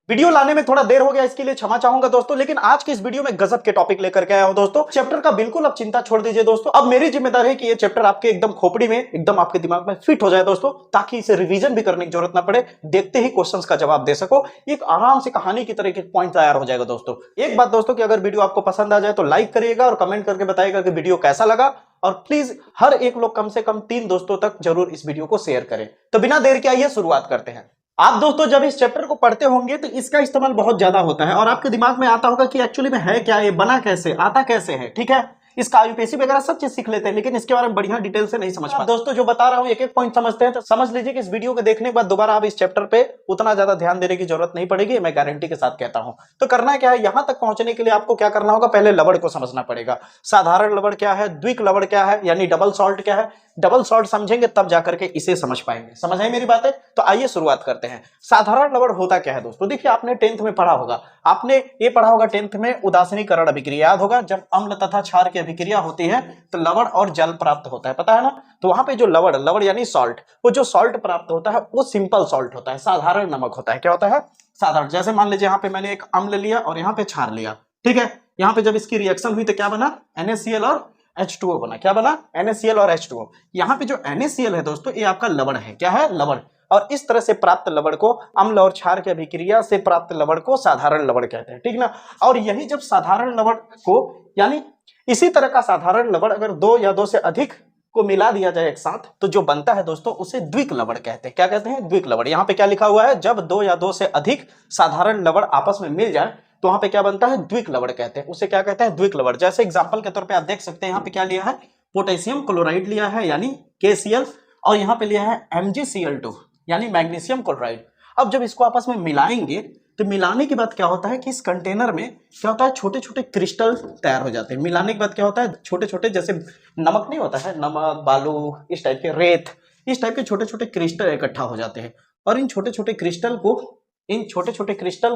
Video लाने में थोड़ा देर हो गया, इसके लिए क्षमा चाहूंगा दोस्तों, लेकिन आज की इस वीडियो में गजब के टॉपिक लेकर के आया हूं दोस्तों। चैप्टर का बिल्कुल अब चिंता छोड़ दीजिए दोस्तों, अब मेरी जिम्मेदारी है कि ये चैप्टर आपके एकदम खोपड़ी में, एकदम आपके दिमाग में फिट हो जाए दोस्तों, ताकि इसे रिवीजन भी करने की जरूरत ना पड़े, देखते ही क्वेश्चंस का जवाब दे सको। एक आराम से कहानी की तरह के पॉइंट तैयार हो जाएगा दोस्तों। एक बात दोस्तों कि अगर वीडियो आपको पसंद आ जाए तो लाइक करिएगा और कमेंट करके बताइएगा कि वीडियो कैसा लगा, और प्लीज हर एक लोग कम से कम 3 दोस्तों तक जरूर इस वीडियो को शेयर करें। तो बिना देर के आइए शुरुआत करते हैं। आप दोस्तों जब इस चैप्टर को पढ़ते होंगे तो इसका इस्तेमाल बहुत ज्यादा होता है और आपके दिमाग में आता होगा कि एक्चुअली में है क्या, ये बना कैसे, आता कैसे है। ठीक है, इसका यूपीएससी वगैरह सब चीज सीख लेते हैं, लेकिन इसके बारे में बढ़िया डिटेल से नहीं समझ पाते। दोस्तों जो बता रहा हूं एक एक पॉइंट समझते हैं तो समझ लीजिए कि इस वीडियो को देखने के बाद दोबारा आप इस चैप्टर पे उतना ज्यादा ध्यान देने की जरूरत नहीं पड़ेगी, मैं गारंटी के साथ कहता हूं। तो करना क्या है, यहां तक पहुंचने के लिए आपको क्या करना होगा, पहले लवड़ को समझना पड़ेगा। साधारण लवड़ क्या है, द्विक लवड़ क्या है, यानी डबल सॉल्ट क्या है। डबल सॉल्ट समझेंगे तब जाकर के इसे समझ पाएंगे। समझ आई मेरी बातें? तो आइए शुरुआत करते हैं। साधारण लवण होता क्या है दोस्तों, देखिए आपने 10th में पढ़ा होगा, आपने ये पढ़ा होगा 10th में उदासीनीकरण अभिक्रिया, याद होगा जब अम्ल तथा क्षार की अभिक्रिया होती है तो लवण और जल प्राप्त होता है, पता है ना। तो वहां पे जो लवण, लवण यानी सॉल्ट, वो जो सॉल्ट प्राप्त होता है वो सिंपल सॉल्ट होता है, साधारण नमक होता है। क्या होता है? साधारण। जैसे मान लीजिए यहाँ पे मैंने एक अम्ल लिया और यहाँ पे क्षार लिया, ठीक है। यहाँ पे जब इसकी रिएक्शन हुई तो क्या बना, NaCl और H2O बना। क्या बना? NaCl और H2O। यहाँ पे जो NaCl है दोस्तों ये आपका लवण है। क्या है? लवण। और इस तरह से प्राप्त लवण को, अम्ल और क्षार की अभिक्रिया से प्राप्त लवण को साधारण लवण कहते हैं, ठीक ना। और यही जब साधारण लवण को, यानी इसी तरह का साधारण लवण अगर 2 या 2 से अधिक को मिला दिया जाए एक साथ तो जो बनता है दोस्तों उसे द्विक लवण कहते हैं। क्या कहते हैं? द्विक लवण। यहाँ पे क्या लिखा हुआ है, जब 2 या 2 से अधिक साधारण लवण आपस में मिल जाए तो वहां पे क्या बनता है, द्विक लवण कहते हैं। उसे क्या कहते हैं? द्विक लवण। जैसे एग्जांपल के तौर पे आप देख सकते हैं, यहाँ पे क्या लिया है, पोटेशियम क्लोराइड लिया है यानी KCl, और यहाँ पे लिया है MgCl2 यानी मैग्नीशियम क्लोराइड। अब जब इसको आपस में मिलाएंगे तो मिलाने के बाद क्या होता है कि इस कंटेनर में क्या होता है, छोटे छोटे क्रिस्टल तैयार हो जाते हैं। मिलाने के बाद क्या होता है, छोटे छोटे, जैसे नमक नहीं होता है, नमक, बालू, इस टाइप के, रेत, इस टाइप के छोटे छोटे क्रिस्टल इकट्ठा हो जाते हैं। और इन छोटे छोटे क्रिस्टल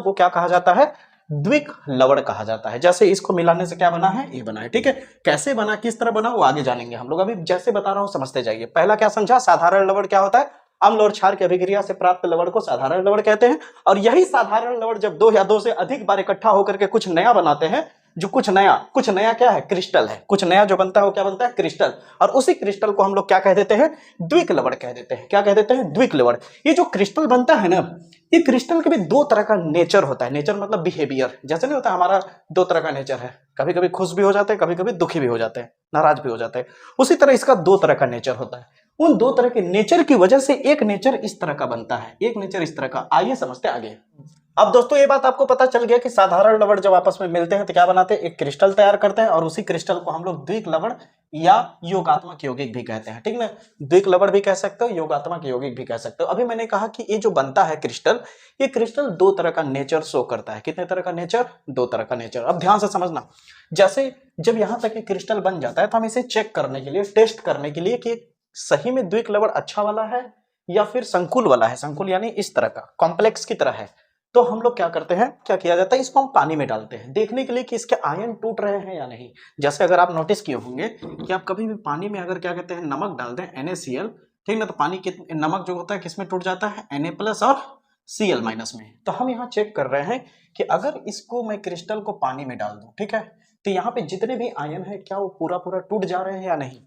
को क्या कहा जाता है, द्विक लवण कहा जाता है। जैसे इसको मिलाने से क्या बना है, ये बना है, ठीक है। कैसे बना, किस तरह बना, वो आगे जानेंगे हम लोग। अभी जैसे बता रहा हूं समझते जाइए। पहला क्या समझा, साधारण लवण क्या होता है, अम्ल और क्षार की अभिक्रिया से प्राप्त लवण को साधारण लवण कहते हैं। और यही साधारण लवण जब 2 या 2 से अधिक बार इकट्ठा होकर के कुछ नया बनाते हैं, जो कुछ नया क्या है, क्रिस्टल है। कुछ नया जो बनता है वो क्या बनता है, क्रिस्टल। और उसी क्रिस्टल को हम लोग क्या कह देते हैं, द्विक लवण कह देते हैं। क्या कह देते हैं, द्विक लवण। ये जो क्रिस्टल बनता है ना, ये क्रिस्टल के भी 2 तरह का नेचर होता है। नेचर मतलब बिहेवियर, जैसे नहीं होता हमारा 2 तरह का नेचर है, कभी कभी खुश भी हो जाते हैं, कभी कभी दुखी भी हो जाते हैं, नाराज भी हो जाते हैं। उसी तरह इसका 2 तरह का नेचर होता है। उन 2 तरह के नेचर की वजह से एक नेचर इस तरह का बनता है, एक नेचर इस तरह का। आइए समझते आगे। अब दोस्तों ये बात आपको पता चल गया कि साधारण लवण जब आपस में मिलते हैं तो क्या बनाते हैं, एक क्रिस्टल तैयार करते हैं, और उसी क्रिस्टल को हम लोग द्विक लवण या योगात्मक यौगिक भी कहते हैं, ठीक ना। द्विक लवण भी कह सकते हो, योगात्मक यौगिक भी कह सकते हो। अभी मैंने कहा कि ये जो बनता है क्रिस्टल, ये क्रिस्टल 2 तरह का नेचर शो करता है। कितने तरह का नेचर? 2 तरह का नेचर। अब ध्यान से समझना, जैसे जब यहां तक ये क्रिस्टल बन जाता है तो हम इसे चेक करने के लिए, टेस्ट करने के लिए कि सही में द्विक लवण अच्छा वाला है या फिर संकुल वाला है। संकुल यानी इस तरह का, कॉम्प्लेक्स की तरह है। तो हम लोग क्या करते हैं, क्या किया जाता है, इसको हम पानी में डालते हैं देखने के लिए कि इसके आयन टूट रहे हैं या नहीं। जैसे अगर आप नोटिस किए होंगे कि आप कभी भी पानी में अगर क्या कहते हैं, नमक डाल दें, NaCl, ठीक ना, तो पानी के नमक जो होता है किसमें टूट जाता है, Na+ और Cl- में। तो हम यहाँ चेक कर रहे हैं कि अगर इसको मैं क्रिस्टल को पानी में डाल दूं, ठीक है, तो यहाँ पे जितने भी आयन है क्या वो पूरा टूट जा रहे हैं या नहीं।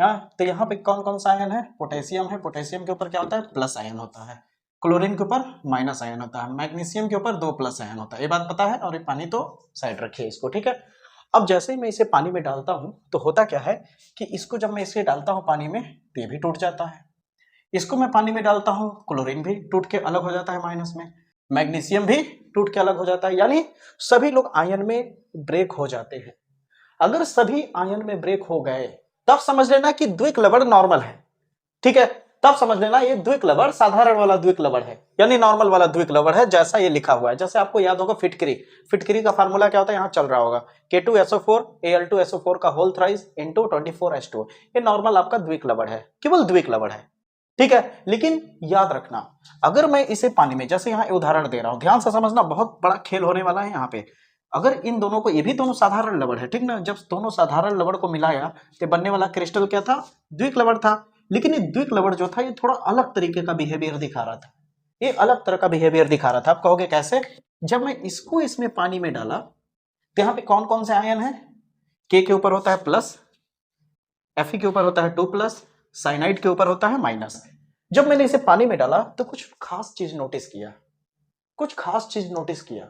हाँ, तो यहाँ पे कौन कौन सा आयन है, पोटेशियम है। पोटेशियम के ऊपर क्या होता है, प्लस आयन होता है। क्लोरीन के ऊपर माइनस आयन होता है। मैग्नीशियम के ऊपर 2 प्लस आयन होता है। ये बात पता है। और ये पानी तो साइड रखिए इसको, ठीक है। अब जैसे ही मैं इसे पानी में डालता हूं तो होता क्या है कि इसको जब मैं इसे डालता हूं पानी में तो ये भी टूट जाता है। इसको मैं पानी में डालता हूं, क्लोरीन भी टूट के अलग हो जाता है माइनस में, मैग्नीशियम भी टूट के अलग हो जाता है, यानी सभी लोग आयन में ब्रेक हो जाते हैं। अगर सभी आयन में ब्रेक हो गए तब समझ लेना कि द्विक लवण नॉर्मल है, ठीक है। तब समझ लेना ये द्विक लवण साधारण वाला द्विक लवण है, यानी नॉर्मल वाला द्विक लवण है, जैसा ये लिखा हुआ है। जैसे आपको याद होगा फिटकरी, फिटकरी का फार्मूला क्या होता है, यहाँ चल रहा होगा, K2SO4 Al2SO4 का होल थ्राइस इंटू 24H2। ये नॉर्मल आपका द्विक लवण है, केवल द्विक लवण है, ठीक है। लेकिन याद रखना, अगर मैं इसे पानी में, जैसे यहाँ उदाहरण दे रहा हूं, ध्यान से समझना, बहुत बड़ा खेल होने वाला है यहाँ पे। अगर इन दोनों को, ये भी दोनों साधारण लवण है, ठीक ना, जब दोनों साधारण लवण को मिलाया तो बनने वाला क्रिस्टल क्या था, द्विक लवण था। लेकिन ये द्विक लवण जो था ये थोड़ा अलग तरीके का बिहेवियर दिखा रहा था। ये अलग तरह का बिहेवियर दिखा रहा था। आप कहोगे कैसे? जब मैं इसको इसमें पानी में डाला तो यहाँ पे कौन कौन से आयन है? के ऊपर होता है प्लस, Fe के ऊपर होता है 2 प्लस, साइनाइड के ऊपर होता है माइनस। जब मैंने इसे पानी में डाला तो कुछ खास चीज नोटिस किया, कुछ खास चीज नोटिस किया।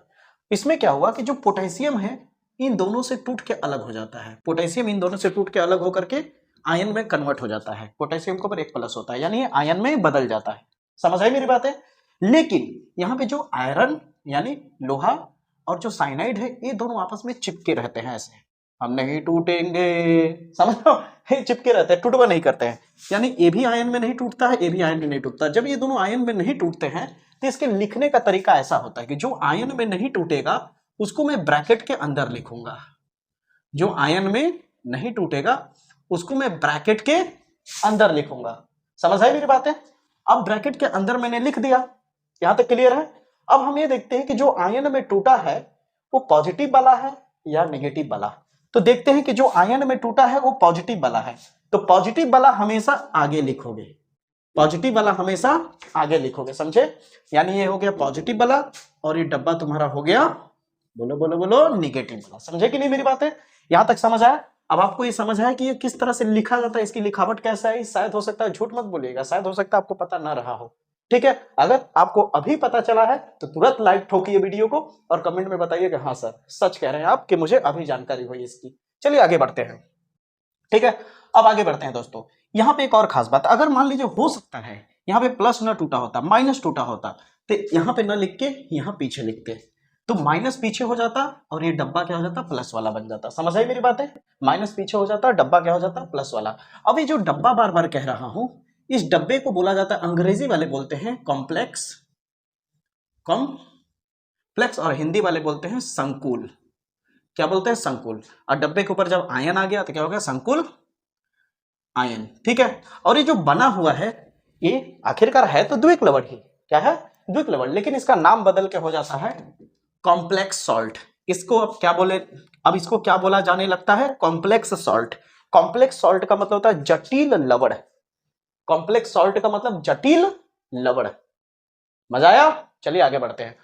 इसमें क्या हुआ कि जो पोटेशियम है इन दोनों से टूट के अलग हो जाता है। पोटेशियम इन दोनों से टूट के अलग होकर के आयन में कन्वर्ट हो जाता है। पोटेशियम के ऊपर एक प्लस होता है, यानी ये आयन में बदल जाता है। समझ आई मेरी बात है? लेकिन यहाँ पे जो आयरन यानी लोहा और जो साइनाइड है ये दोनों आपस में चिपके रहते हैं ऐसे, हम नहीं टूटेंगे, समझ लो, ये चिपके रहते हैं, टूटवा नहीं करते हैं। यानी ये भी आयन में नहीं टूटता है, ये भी आयन में नहीं टूटता। जब ये दोनों आयन में नहीं टूटते हैं तो इसके लिखने का तरीका ऐसा होता है कि जो आयन में नहीं टूटेगा उसको मैं ब्रैकेट के अंदर लिखूंगा, जो आयन में नहीं टूटेगा उसको मैं ब्रैकेट के अंदर लिखूंगा। समझ आई मेरी बातें? अब ब्रैकेट के अंदर मैंने लिख दिया, यहां तक क्लियर है। अब हम ये देखते हैं कि जो आयन में टूटा है वो पॉजिटिव वाला है या नेगेटिव वाला। तो देखते हैं कि जो आयन में टूटा है वो पॉजिटिव वाला है, तो पॉजिटिव वाला हमेशा आगे लिखोगे, पॉजिटिव वाला हमेशा आगे लिखोगे, समझे? यानी ये हो गया पॉजिटिव वाला और ये डब्बा तुम्हारा हो गया, बोलो बोलो बोलो, निगेटिव वाला। समझे कि नहीं मेरी बातें? यहां तक समझ आया? अब आपको ये समझ आया कि ये किस तरह से लिखा जाता है, इसकी लिखावट कैसा है। शायद हो सकता है, झूठ मत बोलिएगा, शायद हो सकता है आपको पता ना रहा हो। ठीक है, अगर आपको अभी पता चला है तो तुरंत लाइक ठोकिए वीडियो को और कमेंट में बताइए कि हाँ सर सच कह रहे हैं आप कि मुझे अभी जानकारी हुई इसकी। चलिए आगे बढ़ते हैं। ठीक है, अब आगे बढ़ते हैं दोस्तों। यहां पे एक और खास बात, अगर मान लीजिए हो सकता है यहां पे प्लस ना टूटा होता, माइनस टूटा होता, तो यहां पे ना लिख के यहां पीछे लिखते, तो माइनस पीछे हो जाता और ये डब्बा क्या हो जाता, प्लस वाला बन जाता। समझ आई मेरी बातें? माइनस पीछे हो जाता, डब्बा क्या हो जाता, प्लस वाला। अब ये जो डब्बा बार बार कह रहा हूं, इस डब्बे को बोला जाता है, अंग्रेजी वाले बोलते हैं कॉम्प्लेक्स, कॉम्प्लेक्स, और हिंदी वाले बोलते हैं संकुल। क्या बोलते हैं? संकुल। और डब्बे के ऊपर जब आयन आ गया तो क्या हो गया, संकुल आयन। ठीक है, और ये जो बना हुआ है ये आखिरकार है तो द्विक लवण ही, क्या है, द्विक लवण, लेकिन इसका नाम बदल के हो जाता है कॉम्प्लेक्स सॉल्ट। इसको अब क्या बोले, अब इसको क्या बोला जाने लगता है, कॉम्प्लेक्स सॉल्ट। कॉम्प्लेक्स सॉल्ट का मतलब होता है जटिल लवण। कॉम्प्लेक्स सॉल्ट का मतलब जटिल लवण। मजा आया? चलिए आगे बढ़ते हैं।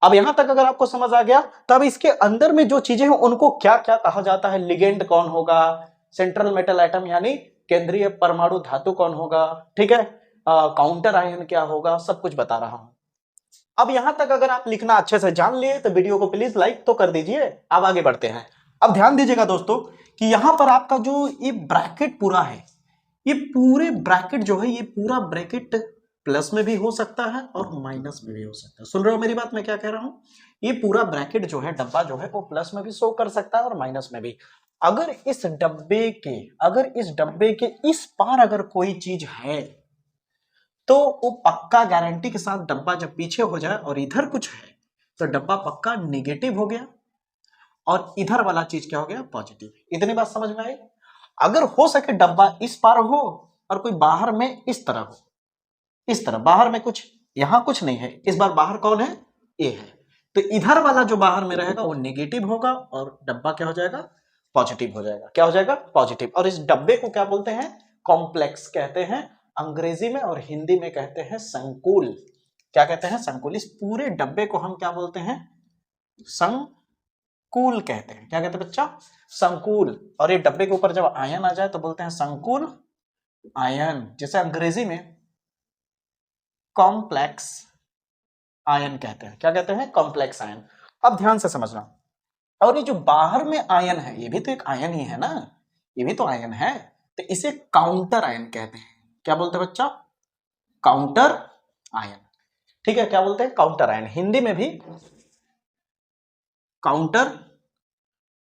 अब यहां तक अगर आपको समझ आ गया तब इसके अंदर में जो चीजें हैं उनको क्या क्या कहा जाता है, लिगेंड कौन होगा, सेंट्रल मेटल एटम यानी केंद्रीय परमाणु धातु कौन होगा, ठीक है, काउंटर आयन क्या होगा, सब कुछ बता रहा हूं। अब यहां तक अगर आप लिखना अच्छे से जान लिए तो वीडियो को प्लीज लाइक तो कर दीजिए। अब आगे बढ़ते हैं। अब ध्यान दीजिएगा दोस्तों कि यहां पर आपका जो ये ब्रैकेट पूरा है, ये पूरे ब्रैकेट जो है, ये पूरा ब्रैकेट प्लस में भी हो सकता है और माइनस में भी हो सकता है। सुन रहे हो मेरी बात, मैं क्या कह रहा हूं? ये पूरा ब्रैकेट जो है, डब्बा जो है, वो प्लस में भी शो कर सकता है और माइनस में भी। अगर इस डब्बे के इस पार अगर कोई चीज है तो वो पक्का गारंटी के साथ डब्बा जब पीछे हो जाए और इधर कुछ है तो डब्बा पक्का निगेटिव हो गया और इधर वाला चीज क्या हो गया, पॉजिटिव। इतनी बात समझ में आई? अगर हो सके डब्बा इस पार हो और कोई बाहर में इस तरह हो, इस तरह बाहर में कुछ, यहां कुछ नहीं है, इस बार बाहर कौन है, ए है, तो इधर वाला जो बाहर में रहेगा वो नेगेटिव होगा और डब्बा क्या हो जाएगा, पॉजिटिव हो जाएगा। क्या हो जाएगा, पॉजिटिव। और इस डब्बे को क्या बोलते हैं, कॉम्प्लेक्स कहते हैं अंग्रेजी में, और हिंदी में कहते हैं संकुल। क्या कहते हैं, संकुल। इस पूरे डब्बे को हम क्या बोलते हैं, संकुल कहते हैं। क्या कहते हैं बच्चा, संकुल। और ये डब्बे के ऊपर जब आयन आ जाए तो बोलते हैं संकुल आयन, जैसे अंग्रेजी में कॉम्प्लेक्स आयन कहते हैं। क्या कहते हैं, कॉम्प्लेक्स आयन। अब ध्यान से समझना, और ये जो बाहर में आयन है ये भी तो एक आयन ही है ना, ये भी तो आयन है, तो इसे काउंटर आयन कहते हैं। क्या बोलते हैं बच्चा, काउंटर आयन। ठीक है, क्या बोलते हैं, काउंटर आयन। हिंदी में भी काउंटर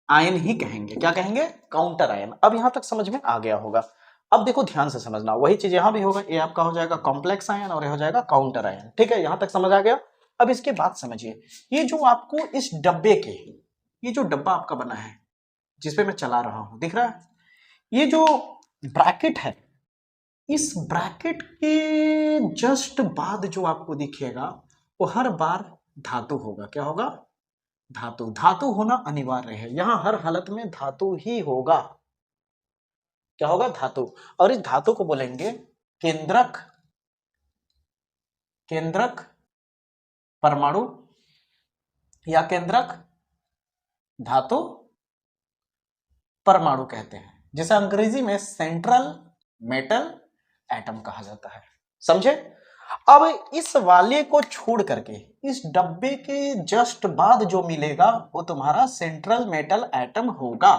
आयन ही कहेंगे। क्या कहेंगे, काउंटर आयन। अब यहां तक समझ में आ गया होगा। अब देखो ध्यान से समझना, वही चीज यहां भी होगा, ये आपका हो जाएगा कॉम्प्लेक्स आयन और ये हो जाएगा काउंटर आयन। ठीक है, यहां तक समझ आ गया। अब इसके बाद समझिए, ये जो आपको इस डब्बे के, ये जो डब्बा आपका बना है जिसपे मैं चला रहा हूं, दिख रहा है, ये जो ब्रैकेट है, इस ब्रैकेट के जस्ट बाद जो आपको दिखेगा वो हर बार धातु होगा। क्या होगा, धातु। धातु होना अनिवार्य है, यहां हर हालत में धातु ही होगा। क्या होगा, धातु। और इस धातु को बोलेंगे केंद्रक, केंद्रक परमाणु या केंद्रक धातु परमाणु कहते हैं, जिसे अंग्रेजी में सेंट्रल मेटल एटम कहा जाता है। समझे? अब इस वाले को छोड़ करके इस डब्बे के जस्ट बाद जो मिलेगा वो तुम्हारा सेंट्रल मेटल एटम होगा,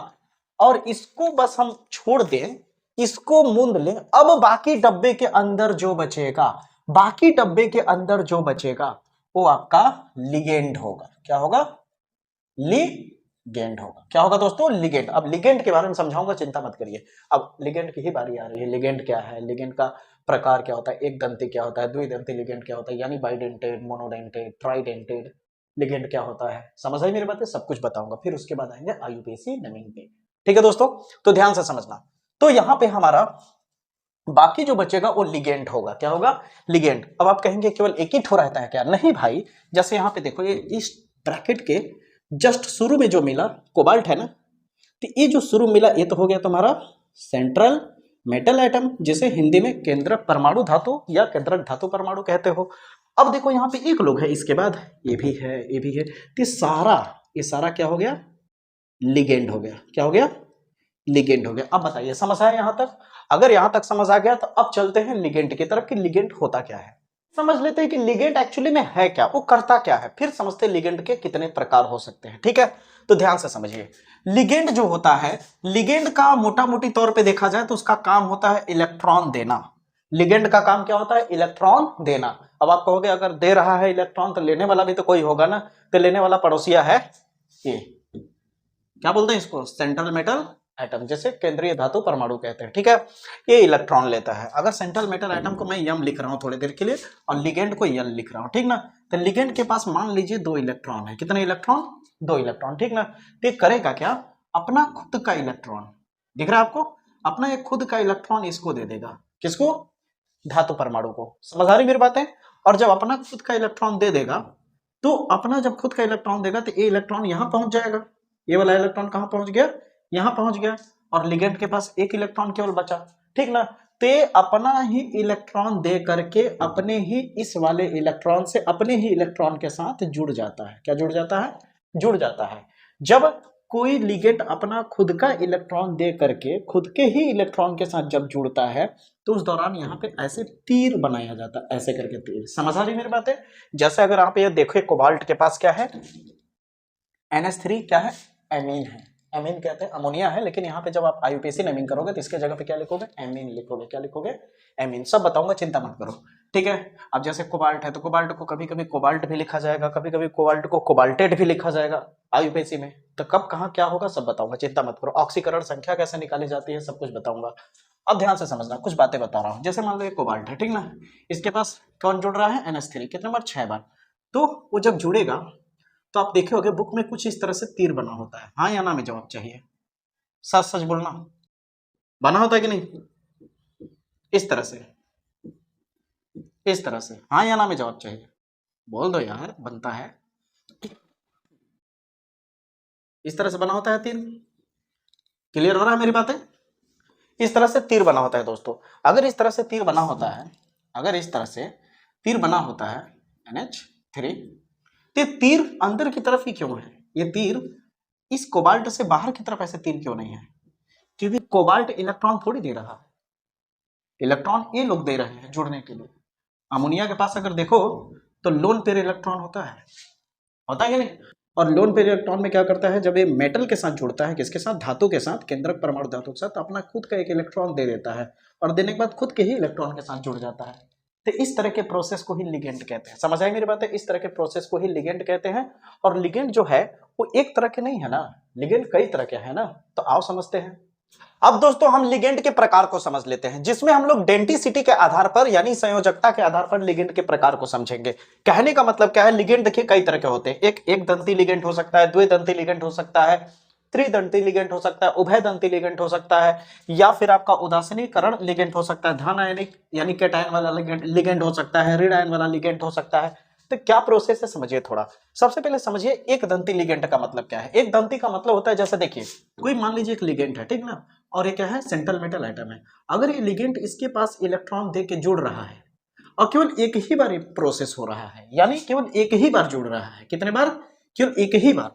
और इसको बस हम छोड़ दें, इसको मूंद लें। अब बाकी डब्बे के अंदर जो बचेगा, बाकी डब्बे के अंदर जो बचेगा वो आपका लिगेंड होगा। क्या होगा? लिगेंड होगा। क्या होगा दोस्तों? लिगेंड। अब लिगेंड के बारे में समझाऊंगा, चिंता मत करिए। अब लिगेंड की ही बारी आ रही है। लिगेंड क्या है, लिगेंड का प्रकार क्या होता है, एक दंती क्या होता है, द्विदंती लिगेंड क्या होता है, यानी बाइडेंटेड, मोनोडेंटेड, ट्राइडेंटेड लिगेंड क्या होता है। समझ आई मेरी बातें? सब कुछ बताऊंगा, फिर उसके बाद आएंगे आईयूपीएसी नेमिंग पे। ठीक है दोस्तों, तो ध्यान से समझना। तो यहां पे हमारा बाकी जो बचेगा वो लिगेंड होगा। क्या होगा? लिगेंड। अब आप कहेंगे केवल एक ही ठो रहता है क्या? नहीं भाई, जैसे यहां पे देखो, ये इस ब्रैकेट के जस्ट शुरू में जो मिला कोबाल्ट है ना, तो ये जो शुरू मिला ये तो हो गया तुम्हारा सेंट्रल मेटल एटम, जिसे हिंदी में केंद्रक परमाणु धातु या केंद्रक धातु परमाणु कहते हो। अब देखो यहाँ पे एक लोग है, इसके बाद ये भी है, ये भी है, तो ये सारा क्या हो गया? लिगेंड हो गया। क्या हो गया? लिगेंड हो गया। अब बताइए, समझ आया यहां तक? अगर यहां तक समझ आ गया तो अब चलते हैं लिगेंड की तरफ कि लिगेंड होता क्या है। समझ लेते हैं कि लिगेंड एक्चुअली में है क्या, वो करता क्या है, फिर समझते हैं लिगेंड के कितने प्रकार हो सकते हैं। ठीक है, तो ध्यान से समझिए। लिगेंड जो होता है, लिगेंड का मोटा मोटी तौर पे देखा जाए तो उसका काम होता है इलेक्ट्रॉन देना। लिगेंड का काम क्या होता है? इलेक्ट्रॉन देना। अब आप कहोगे अगर दे रहा है इलेक्ट्रॉन तो लेने वाला भी तो कोई होगा ना, तो लेने वाला पड़ोसिया है ये, क्या बोलते हैं इसको? सेंट्रल मेटल एटम, जैसे केंद्रीय धातु परमाणु कहते हैं। ठीक है, ये इलेक्ट्रॉन लेता है। अगर सेंट्रल मेटल एटम को मैं यम लिख रहा हूं थोड़ी देर के लिए और लिगेंड को यल लिख रहा हूं, ठीक ना, तो लिगेंड के पास मान लीजिए 2 इलेक्ट्रॉन है। कितने इलेक्ट्रॉन? 2 इलेक्ट्रॉन। ठीक ना, तो ये करेगा क्या? अपना खुद का इलेक्ट्रॉन, दिख रहा है आपको, अपना एक खुद का इलेक्ट्रॉन इसको दे देगा। किसको? धातु परमाणु को। समझ आ रही मेरी बातें? और जब अपना खुद का इलेक्ट्रॉन दे देगा, तो अपना जब खुद का इलेक्ट्रॉन देगा तो ये इलेक्ट्रॉन यहां पहुंच जाएगा। ये वाला इलेक्ट्रॉन कहां पहुंच गया? यहां पहुंच गया, और लिगेंड के पास एक इलेक्ट्रॉन केवल बचा। ठीक ना, ते अपना ही इलेक्ट्रॉन दे करके अपने ही इस वाले इलेक्ट्रॉन से अपने ही इलेक्ट्रॉन के साथ जुड़ जाता है। क्या जुड़ जाता है? जुड़ जाता है। जब कोई लिगेंड अपना खुद का इलेक्ट्रॉन दे करके खुद के ही इलेक्ट्रॉन के साथ जब जुड़ता है तो उस दौरान यहाँ पे ऐसे तीर बनाया जाता है, ऐसे करके तीर। समझ आ रही मेरी बातें? जैसे अगर आप ये देखो, कोबाल्ट के पास क्या है? NH3 क्या है? एमीन है। एमीन कहते हैं, अमोनिया है, लेकिन यहाँ पे जब आप आईयूपीएसी नेमिंग करोगे तो इसके जगह पे क्या लिखोगे? एमीन लिखोगे। क्या लिखोगे? एमीन। सब बताऊंगा, चिंता मत करो। ठीक है, अब जैसे कोबाल्ट है तो कोबाल्ट को कभी कभी कोबाल्ट भी लिखा जाएगा, कभी कभी कोबाल्ट को कोबाल्टेट भी लिखा जाएगा आईयूपीएसी में। तो कब कहाँ क्या होगा सब बताऊंगा, चिंता मत करो। ऑक्सीकरण संख्या कैसे निकाली जाती है सब कुछ बताऊंगा। अब ध्यान से समझना, कुछ बातें बता रहा हूँ। जैसे मान लो ये कोबाल्ट है, ठीक ना, इसके पास कौन जुड़ रहा है? NH3। कितने बार? 6 बार। तो वो जब जुड़ेगा तो आप देखे होगे बुक में कुछ इस तरह से तीर बना होता है। हाँ या ना में जवाब चाहिए, सच सच बोलना। बना होता है कि नहीं? इस तरह से, इस तरह से। हाँ या ना में जवाब चाहिए, बोल दो यार, बनता है। इस तरह से बना होता है तीर। क्लियर हो रहा है मेरी बातें? इस तरह से तीर बना होता है दोस्तों। अगर इस तरह से तीर बना होता है, अगर इस तरह से तीर बना होता है NH3, तो तीर अंदर की तरफ ही क्यों है? ये तीर इस कोबाल्ट से बाहर की तरफ ऐसे तीर क्यों नहीं है? क्योंकि कोबाल्ट इलेक्ट्रॉन थोड़ी दे रहा है, इलेक्ट्रॉन ये लोग दे रहे हैं जुड़ने के लिए। अमोनिया के पास अगर देखो तो लोन पेयर इलेक्ट्रॉन होता है कि नहीं? और लोन पेयर इलेक्ट्रॉन में क्या करता है, जब ये मेटल के साथ जुड़ता है, किसके साथ? धातु के साथ, केंद्रक परमाणु धातु के साथ, अपना खुद का एक इलेक्ट्रॉन दे देता है, और देने के बाद खुद के ही इलेक्ट्रॉन के साथ जुड़ जाता है। तो इस तरह के प्रोसेस को ही लिगेंड कहते हैं। समझ आई मेरी बात है? इस तरह के प्रोसेस को ही लिगेंड कहते हैं। और लिगेंड जो है वो एक तरह के नहीं है ना, लिगेंड कई तरह के है ना। तो आओ समझते हैं। अब दोस्तों हम लिगेंड के प्रकार को समझ लेते हैं, जिसमें हम लोग डेंटिसिटी के आधार पर यानी संयोजकता के आधार पर लिगेंड के प्रकार को समझेंगे। कहने का मतलब क्या है, लिगेंड देखिए कई तरह के होते हैं। एक दंती लिगेंड हो सकता है, द्विदंती लिगेंड हो सकता है, त्रिदंती लिगेंड हो सकता है, उभयदंती लिगेंड हो सकता है, या फिर आपका उदासीनीकरण लिगेंड हो सकता है, धन आयनिक यानी कैटायन वाला लिगेंड हो सकता है, ऋण आयन वाला लिगेंड हो सकता है। तो क्या प्रोसेस है समझिए थोड़ा। सबसे पहले समझिए एक दंती लिगेंड का मतलब क्या है। एक दंती का मतलब होता है, जैसे देखिए कोई मान लीजिए एक लिगेंड है, ठीक ना, और ये क्या है? सेंट्रल मेटल एटम है। अगर ये लिगेंड इसके पास इलेक्ट्रॉन दे के जुड़ रहा है, और केवल एक ही बार प्रोसेस हो रहा है, यानी केवल एक ही बार जुड़ रहा है। कितने बार? केवल एक ही बार,